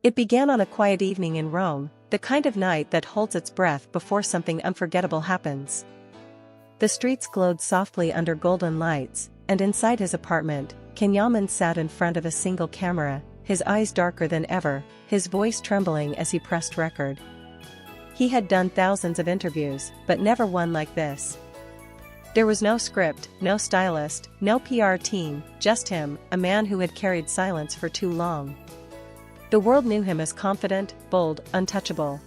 It began on a quiet evening in Rome, the kind of night that holds its breath before something unforgettable happens. The streets glowed softly under golden lights, and inside his apartment, CanYaman sat in front of a single camera, his eyes darker than ever, his voice trembling as he pressed record. He had done thousands of interviews, but never one like this. There was no script, no stylist, no PR team, just him, a man who had carried silence for too long. The world knew him as confident, bold, untouchable.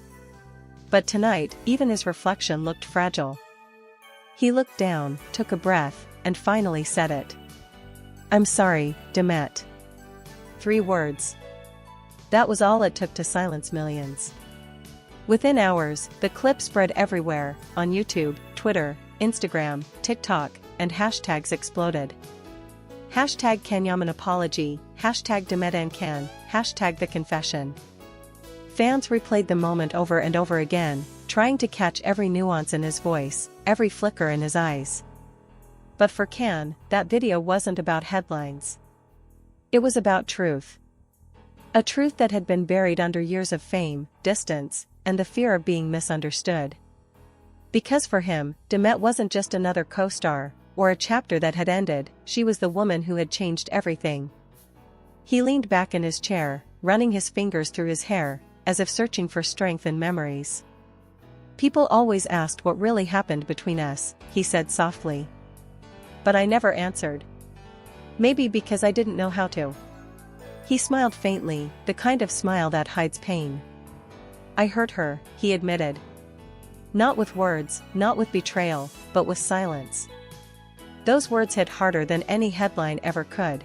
But tonight, even his reflection looked fragile. He looked down, took a breath, and finally said it. "I'm sorry, Demet." 3 words. That was all it took to silence millions. Within hours, the clip spread everywhere, on YouTube, Twitter, Instagram, TikTok, and hashtags exploded. Hashtag CanYaman apology, hashtag Demet and Can, hashtag the confession. Fans replayed the moment over and over again, trying to catch every nuance in his voice, every flicker in his eyes. But for Can, that video wasn't about headlines. It was about truth. A truth that had been buried under years of fame, distance, and the fear of being misunderstood. Because for him, Demet wasn't just another co-star, or a chapter that had ended, she was the woman who had changed everything. He leaned back in his chair, running his fingers through his hair, as if searching for strength in memories. "People always asked what really happened between us," he said softly. "But I never answered. Maybe because I didn't know how to." He smiled faintly, the kind of smile that hides pain. "I hurt her," he admitted. Not with words, not with betrayal, but with silence. Those words hit harder than any headline ever could.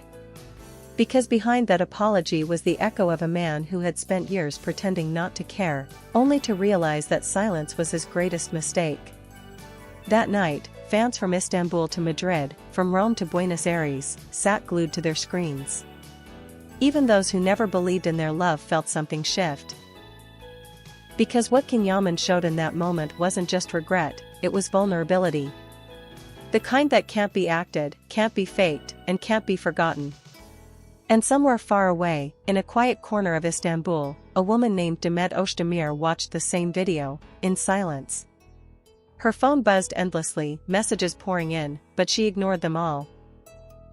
Because behind that apology was the echo of a man who had spent years pretending not to care, only to realize that silence was his greatest mistake. That night, fans from Istanbul to Madrid, from Rome to Buenos Aires, sat glued to their screens. Even those who never believed in their love felt something shift. Because what CanYaman showed in that moment wasn't just regret, it was vulnerability. The kind that can't be acted, can't be faked, and can't be forgotten. And somewhere far away, in a quiet corner of Istanbul, a woman named Demet Özdemir watched the same video, in silence. Her phone buzzed endlessly, messages pouring in, but she ignored them all.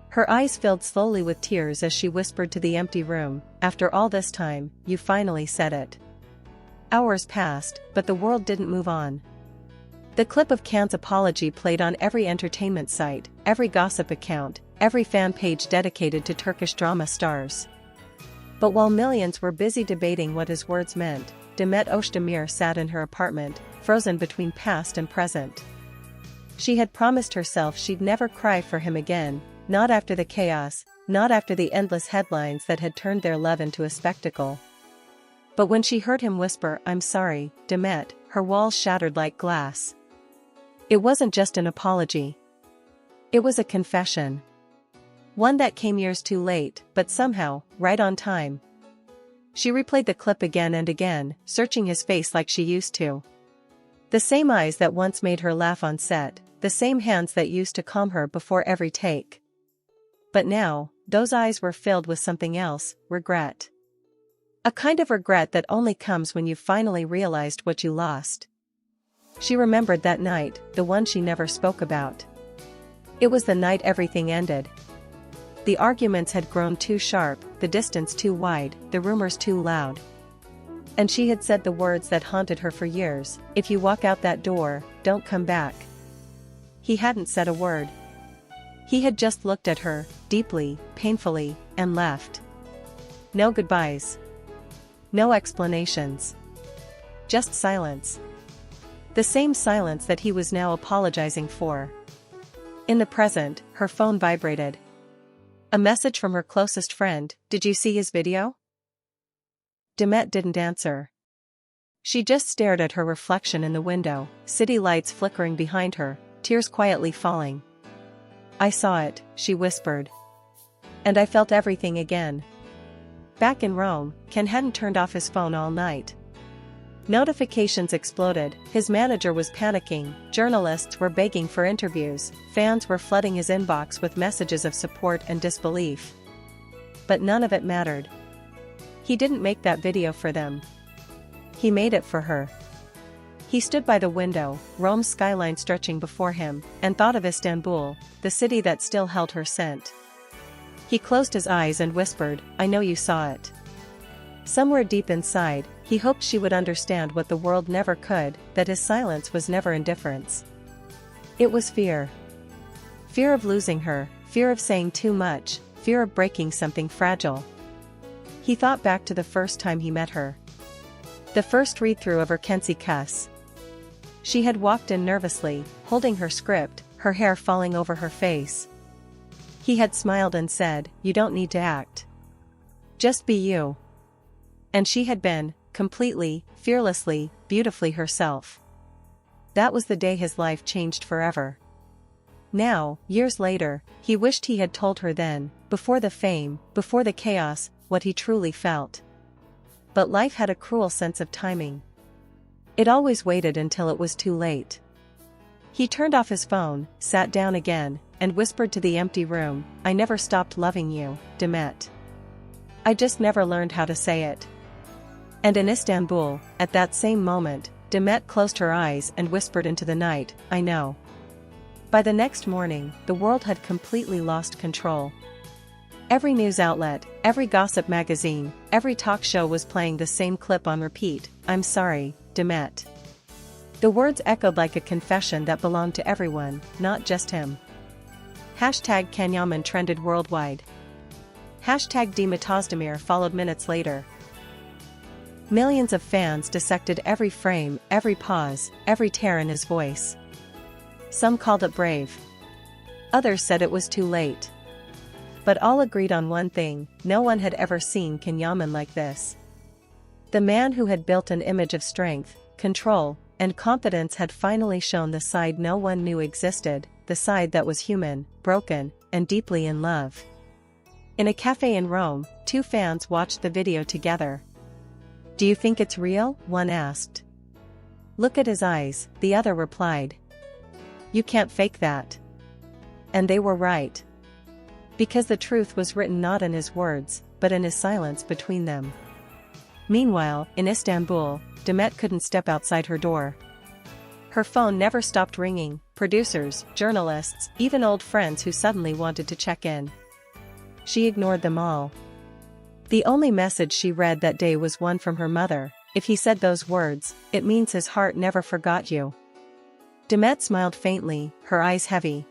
Her eyes filled slowly with tears as she whispered to the empty room, "After all this time, you finally said it." Hours passed, but the world didn't move on. The clip of Can's apology played on every entertainment site, every gossip account, every fan page dedicated to Turkish drama stars. But while millions were busy debating what his words meant, Demet Özdemir sat in her apartment, frozen between past and present. She had promised herself she'd never cry for him again, not after the chaos, not after the endless headlines that had turned their love into a spectacle. But when she heard him whisper, "I'm sorry, Demet," her walls shattered like glass. It wasn't just an apology. It was a confession. One that came years too late, but somehow, right on time. She replayed the clip again and again, searching his face like she used to. The same eyes that once made her laugh on set, the same hands that used to calm her before every take. But now, those eyes were filled with something else, regret. A kind of regret that only comes when you've finally realized what you lost. She remembered that night, the one she never spoke about. It was the night everything ended. The arguments had grown too sharp, the distance too wide, the rumors too loud. And she had said the words that haunted her for years, "If you walk out that door, don't come back." He hadn't said a word. He had just looked at her, deeply, painfully, and left. No goodbyes. No explanations. Just silence. The same silence that he was now apologizing for. In the present, her phone vibrated. A message from her closest friend, "Did you see his video?" Demet didn't answer. She just stared at her reflection in the window, city lights flickering behind her, tears quietly falling. "I saw it," she whispered. "And I felt everything again." Back in Rome, Can hadn't turned off his phone all night. Notifications exploded, his manager was panicking, journalists were begging for interviews, fans were flooding his inbox with messages of support and disbelief. But none of it mattered. He didn't make that video for them. He made it for her. He stood by the window, Rome's skyline stretching before him, and thought of Istanbul, the city that still held her scent. He closed his eyes and whispered, "I know you saw it." Somewhere deep inside, he hoped she would understand what the world never could, that his silence was never indifference. It was fear. Fear of losing her, fear of saying too much, fear of breaking something fragile. He thought back to the first time he met her. The first read-through of her Kensi cuss. She had walked in nervously, holding her script, her hair falling over her face. He had smiled and said, "You don't need to act. Just be you." And she had been, completely, fearlessly, beautifully herself. That was the day his life changed forever. Now, years later, he wished he had told her then, before the fame, before the chaos, what he truly felt. But life had a cruel sense of timing. It always waited until it was too late. He turned off his phone, sat down again, and whispered to the empty room, "I never stopped loving you, Demet. I just never learned how to say it." And in Istanbul, at that same moment, Demet closed her eyes and whispered into the night, "I know." By the next morning, the world had completely lost control. Every news outlet, every gossip magazine, every talk show was playing the same clip on repeat, "I'm sorry, Demet." The words echoed like a confession that belonged to everyone, not just him. #CanYaman trended worldwide. #Demet Özdemir followed minutes later. Millions of fans dissected every frame, every pause, every tear in his voice. Some called it brave. Others said it was too late. But all agreed on one thing: no one had ever seen CanYaman like this. The man who had built an image of strength, control, and confidence had finally shown the side no one knew existed, the side that was human, broken, and deeply in love. In a cafe in Rome, two fans watched the video together. "Do you think it's real?" one asked. "Look at his eyes," the other replied. "You can't fake that." And they were right. Because the truth was written not in his words, but in his silence between them. Meanwhile, in Istanbul, Demet couldn't step outside her door. Her phone never stopped ringing, producers, journalists, even old friends who suddenly wanted to check in. She ignored them all. The only message she read that day was one from her mother: "If he said those words, it means his heart never forgot you." Demet smiled faintly, her eyes heavy.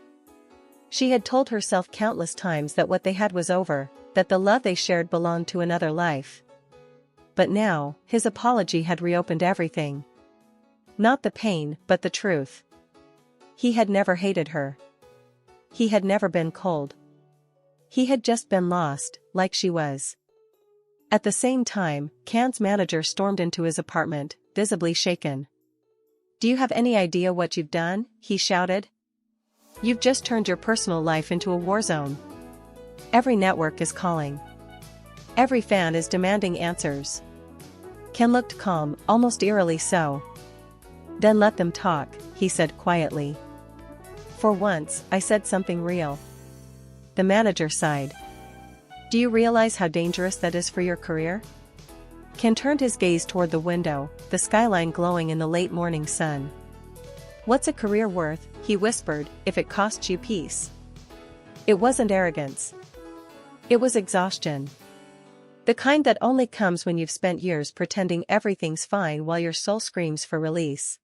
She had told herself countless times that what they had was over, that the love they shared belonged to another life. But now, his apology had reopened everything. Not the pain, but the truth. He had never hated her. He had never been cold. He had just been lost, like she was. At the same time, Can's manager stormed into his apartment, visibly shaken. "Do you have any idea what you've done?" he shouted. "You've just turned your personal life into a war zone. Every network is calling. Every fan is demanding answers." Can looked calm, almost eerily so. "Then let them talk," he said quietly. "For once, I said something real." The manager sighed. "Do you realize how dangerous that is for your career?" Can turned his gaze toward the window, the skyline glowing in the late morning sun. "What's a career worth," he whispered, "if it costs you peace?" It wasn't arrogance. It was exhaustion. The kind that only comes when you've spent years pretending everything's fine while your soul screams for release.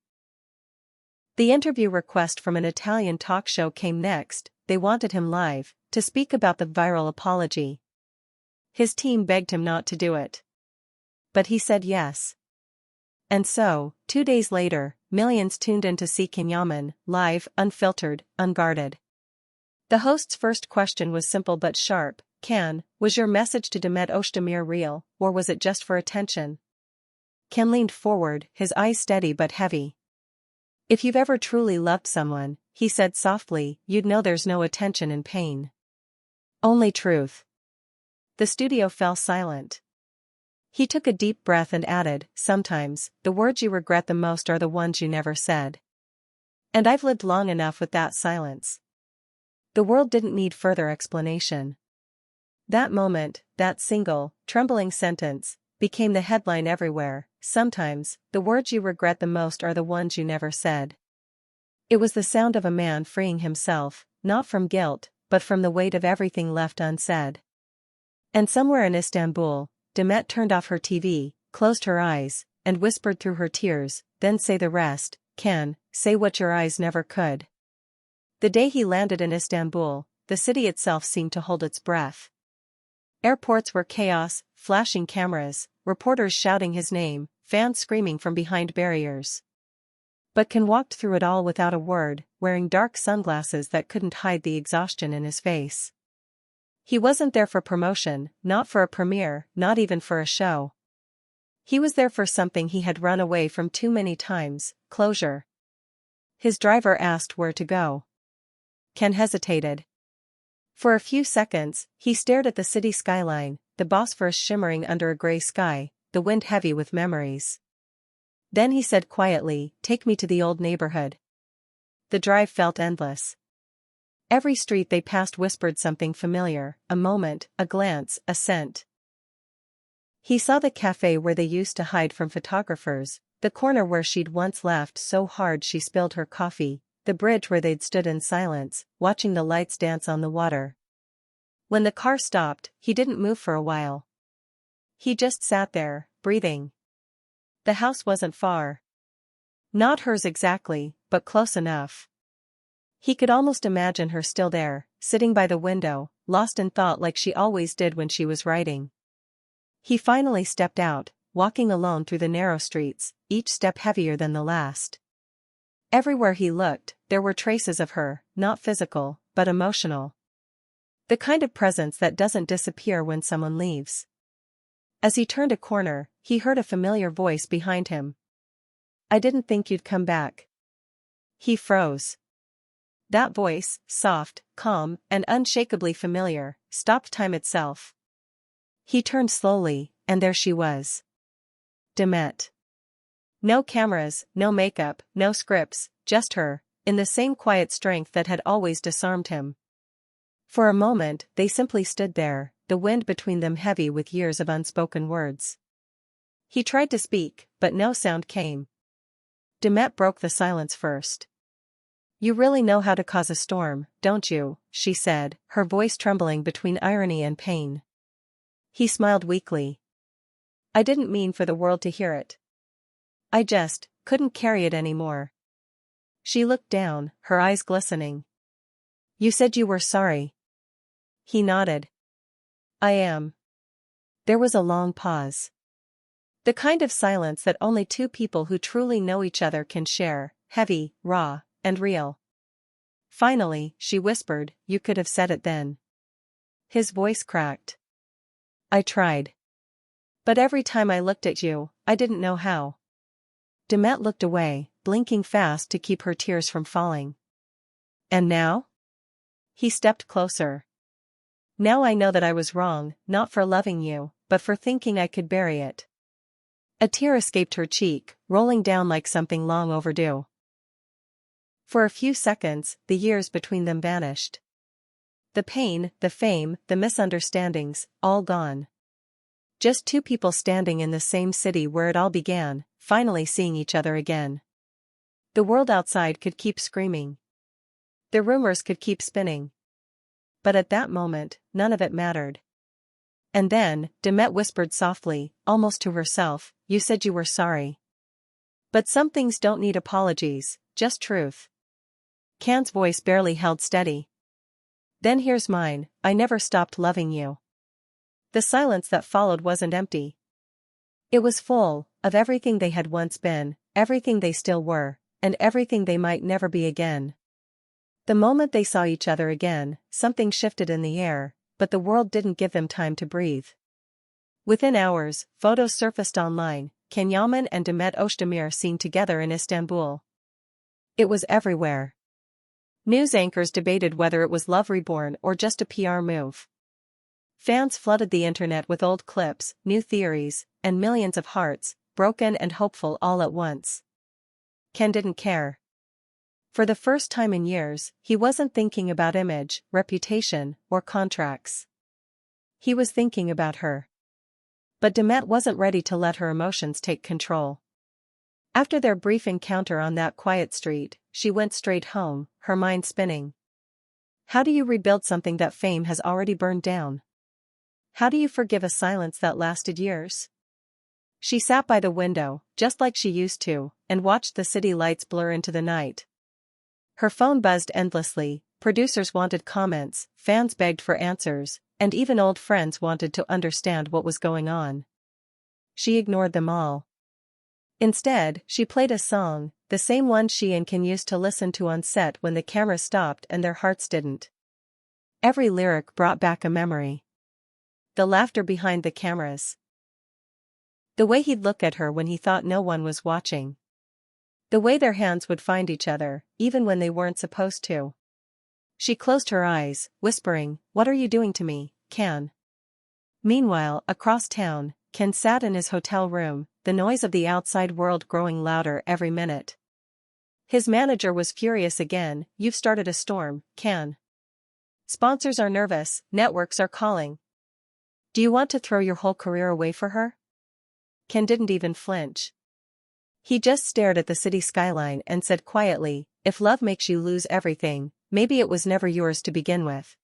The interview request from an Italian talk show came next. They wanted him live, to speak about the viral apology. His team begged him not to do it. But he said yes. And so, 2 days later, millions tuned in to see CanYaman, live, unfiltered, unguarded. The host's first question was simple but sharp: "Can, was your message to Demet Özdemir real, or was it just for attention?" Can leaned forward, his eyes steady but heavy. "If you've ever truly loved someone," he said softly, "you'd know there's no attention in pain. Only truth." The studio fell silent. He took a deep breath and added, "Sometimes, the words you regret the most are the ones you never said. And I've lived long enough with that silence." The world didn't need further explanation. That moment, that single, trembling sentence, became the headline everywhere. Sometimes, the words you regret the most are the ones you never said. It was the sound of a man freeing himself, not from guilt, but from the weight of everything left unsaid. And somewhere in Istanbul, Demet turned off her TV, closed her eyes, and whispered through her tears, "Then say the rest, Can, say what your eyes never could." The day he landed in Istanbul, the city itself seemed to hold its breath. Airports were chaos, flashing cameras, reporters shouting his name, fans screaming from behind barriers. But Can walked through it all without a word, wearing dark sunglasses that couldn't hide the exhaustion in his face. He wasn't there for promotion, not for a premiere, not even for a show. He was there for something he had run away from too many times: closure. His driver asked where to go. Can hesitated. For a few seconds, he stared at the city skyline, the Bosphorus shimmering under a gray sky, the wind heavy with memories. Then he said quietly, "Take me to the old neighborhood." The drive felt endless. Every street they passed whispered something familiar: a moment, a glance, a scent. He saw the cafe where they used to hide from photographers, the corner where she'd once laughed so hard she spilled her coffee, the bridge where they'd stood in silence, watching the lights dance on the water. When the car stopped, he didn't move for a while. He just sat there, breathing. The house wasn't far. Not hers exactly, but close enough. He could almost imagine her still there, sitting by the window, lost in thought like she always did when she was writing. He finally stepped out, walking alone through the narrow streets, each step heavier than the last. Everywhere he looked, there were traces of her, not physical, but emotional. The kind of presence that doesn't disappear when someone leaves. As he turned a corner, he heard a familiar voice behind him. "I didn't think you'd come back." He froze. That voice, soft, calm, and unshakably familiar, stopped time itself. He turned slowly, and there she was. Demet. No cameras, no makeup, no scripts, just her, in the same quiet strength that had always disarmed him. For a moment, they simply stood there, the wind between them heavy with years of unspoken words. He tried to speak, but no sound came. Demet broke the silence first. "You really know how to cause a storm, don't you?" she said, her voice trembling between irony and pain. He smiled weakly. "I didn't mean for the world to hear it. I just couldn't carry it anymore." She looked down, her eyes glistening. "You said you were sorry." He nodded. "I am." There was a long pause. The kind of silence that only two people who truly know each other can share, heavy, raw, and real. Finally, she whispered, "You could have said it then." His voice cracked. "I tried. But every time I looked at you, I didn't know how." Demet looked away, blinking fast to keep her tears from falling. "And now?" He stepped closer. "Now I know that I was wrong, not for loving you, but for thinking I could bury it." A tear escaped her cheek, rolling down like something long overdue. For a few seconds, the years between them vanished. The pain, the fame, the misunderstandings, all gone. Just two people standing in the same city where it all began, finally seeing each other again. The world outside could keep screaming. The rumors could keep spinning. But at that moment, none of it mattered. And then, Demet whispered softly, almost to herself, "You said you were sorry. But some things don't need apologies, just truth." Can's voice barely held steady. "Then here's mine, I never stopped loving you." The silence that followed wasn't empty. It was full, of everything they had once been, everything they still were, and everything they might never be again. The moment they saw each other again, something shifted in the air, but the world didn't give them time to breathe. Within hours, photos surfaced online, CanYaman and Demet Özdemir seen together in Istanbul. It was everywhere. News anchors debated whether it was love reborn or just a PR move. Fans flooded the internet with old clips, new theories, and millions of hearts, broken and hopeful all at once. Can didn't care. For the first time in years, he wasn't thinking about image, reputation, or contracts. He was thinking about her. But Demet wasn't ready to let her emotions take control. After their brief encounter on that quiet street, she went straight home, her mind spinning. How do you rebuild something that fame has already burned down? How do you forgive a silence that lasted years? She sat by the window, just like she used to, and watched the city lights blur into the night. Her phone buzzed endlessly, producers wanted comments, fans begged for answers, and even old friends wanted to understand what was going on. She ignored them all. Instead, she played a song, the same one she and Ken used to listen to on set when the camera stopped and their hearts didn't. Every lyric brought back a memory. The laughter behind the cameras. The way he'd look at her when he thought no one was watching. The way their hands would find each other, even when they weren't supposed to. She closed her eyes, whispering, "What are you doing to me, Ken?" Meanwhile, across town, Ken sat in his hotel room, the noise of the outside world growing louder every minute. His manager was furious again. "You've started a storm, Ken. Sponsors are nervous, networks are calling. Do you want to throw your whole career away for her?" Ken didn't even flinch. He just stared at the city skyline and said quietly, "If love makes you lose everything, maybe it was never yours to begin with."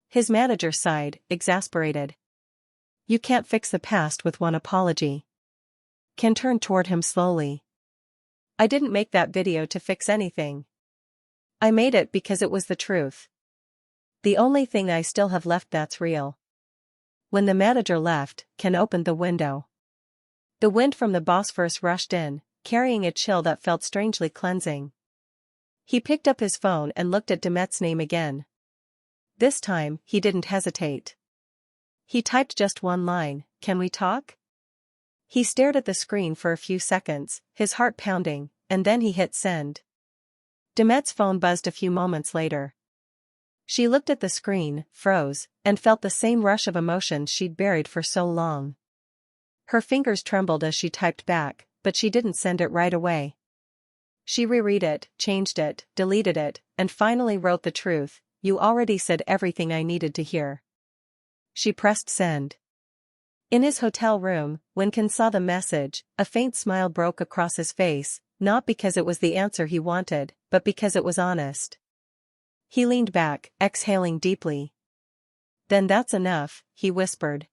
His manager sighed, exasperated. "You can't fix the past with one apology." Ken turned toward him slowly. "I didn't make that video to fix anything. I made it because it was the truth. The only thing I still have left that's real." When the manager left, Ken opened the window. The wind from the Bosphorus rushed in, carrying a chill that felt strangely cleansing. He picked up his phone and looked at Demet's name again. This time, he didn't hesitate. He typed just one line, "Can we talk?" He stared at the screen for a few seconds, his heart pounding, and then he hit send. Demet's phone buzzed a few moments later. She looked at the screen, froze, and felt the same rush of emotions she'd buried for so long. Her fingers trembled as she typed back, but she didn't send it right away. She reread it, changed it, deleted it, and finally wrote the truth, "You already said everything I needed to hear." She pressed send. In his hotel room, when Ken saw the message, a faint smile broke across his face, not because it was the answer he wanted, but because it was honest. He leaned back, exhaling deeply. "Then that's enough," he whispered.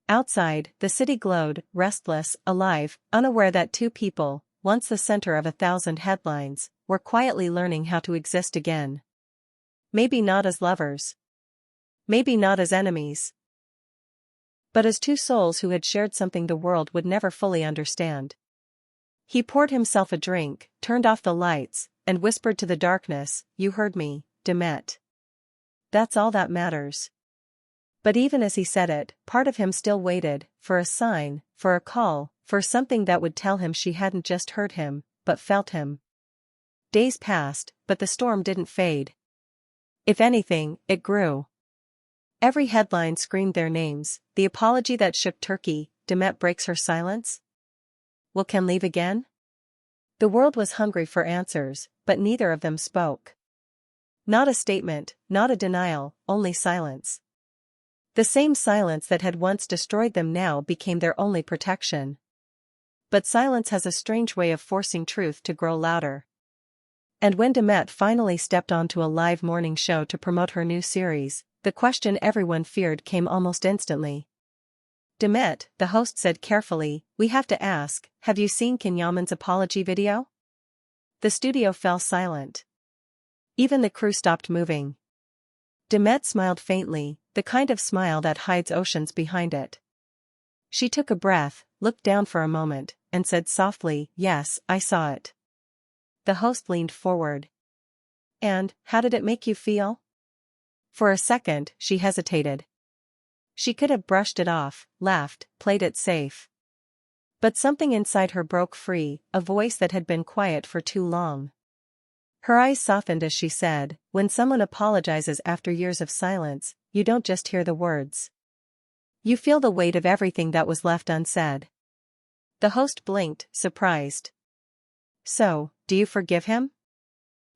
Outside, the city glowed, restless, alive, unaware that two people, once the center of 1,000 headlines, were quietly learning how to exist again. Maybe not as lovers. Maybe not as enemies. But as two souls who had shared something the world would never fully understand. He poured himself a drink, turned off the lights, and whispered to the darkness, "You heard me, Demet. That's all that matters." But even as he said it, part of him still waited, for a sign, for a call, for something that would tell him she hadn't just heard him, but felt him. Days passed, but the storm didn't fade. If anything, it grew. Every headline screamed their names, the apology that shook Turkey, Demet breaks her silence. Will Ken leave again? The world was hungry for answers, but neither of them spoke. Not a statement, not a denial, only silence. The same silence that had once destroyed them now became their only protection. But silence has a strange way of forcing truth to grow louder. And when Demet finally stepped onto a live morning show to promote her new series, the question everyone feared came almost instantly. "Demet," the host said carefully, "we have to ask, have you seen CanYaman's apology video?" The studio fell silent. Even the crew stopped moving. Demet smiled faintly, the kind of smile that hides oceans behind it. She took a breath, looked down for a moment, and said softly, "Yes, I saw it." The host leaned forward. "And, how did it make you feel?" For a second, she hesitated. She could have brushed it off, laughed, played it safe. But something inside her broke free, a voice that had been quiet for too long. Her eyes softened as she said, "When someone apologizes after years of silence, you don't just hear the words. You feel the weight of everything that was left unsaid." The host blinked, surprised. "So, do you forgive him?"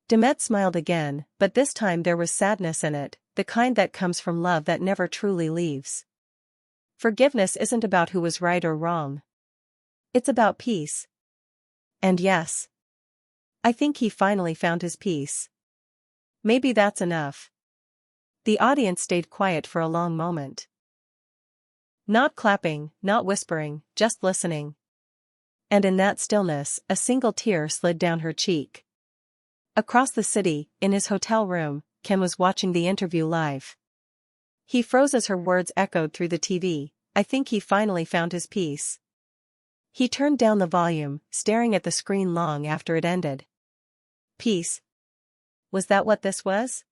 Demet smiled again, but this time there was sadness in it, the kind that comes from love that never truly leaves. Forgiveness isn't about who was right or wrong. It's about peace. And yes, I think he finally found his peace. Maybe that's enough. The audience stayed quiet for a long moment. Not clapping, not whispering, just listening. And in that stillness, a single tear slid down her cheek. Across the city, in his hotel room, Ken was watching the interview live. He froze as her words echoed through the TV. I think he finally found his peace. He turned down the volume, staring at the screen long after it ended. Peace? Was that what this was?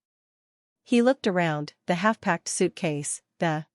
He looked around, the half-packed suitcase, the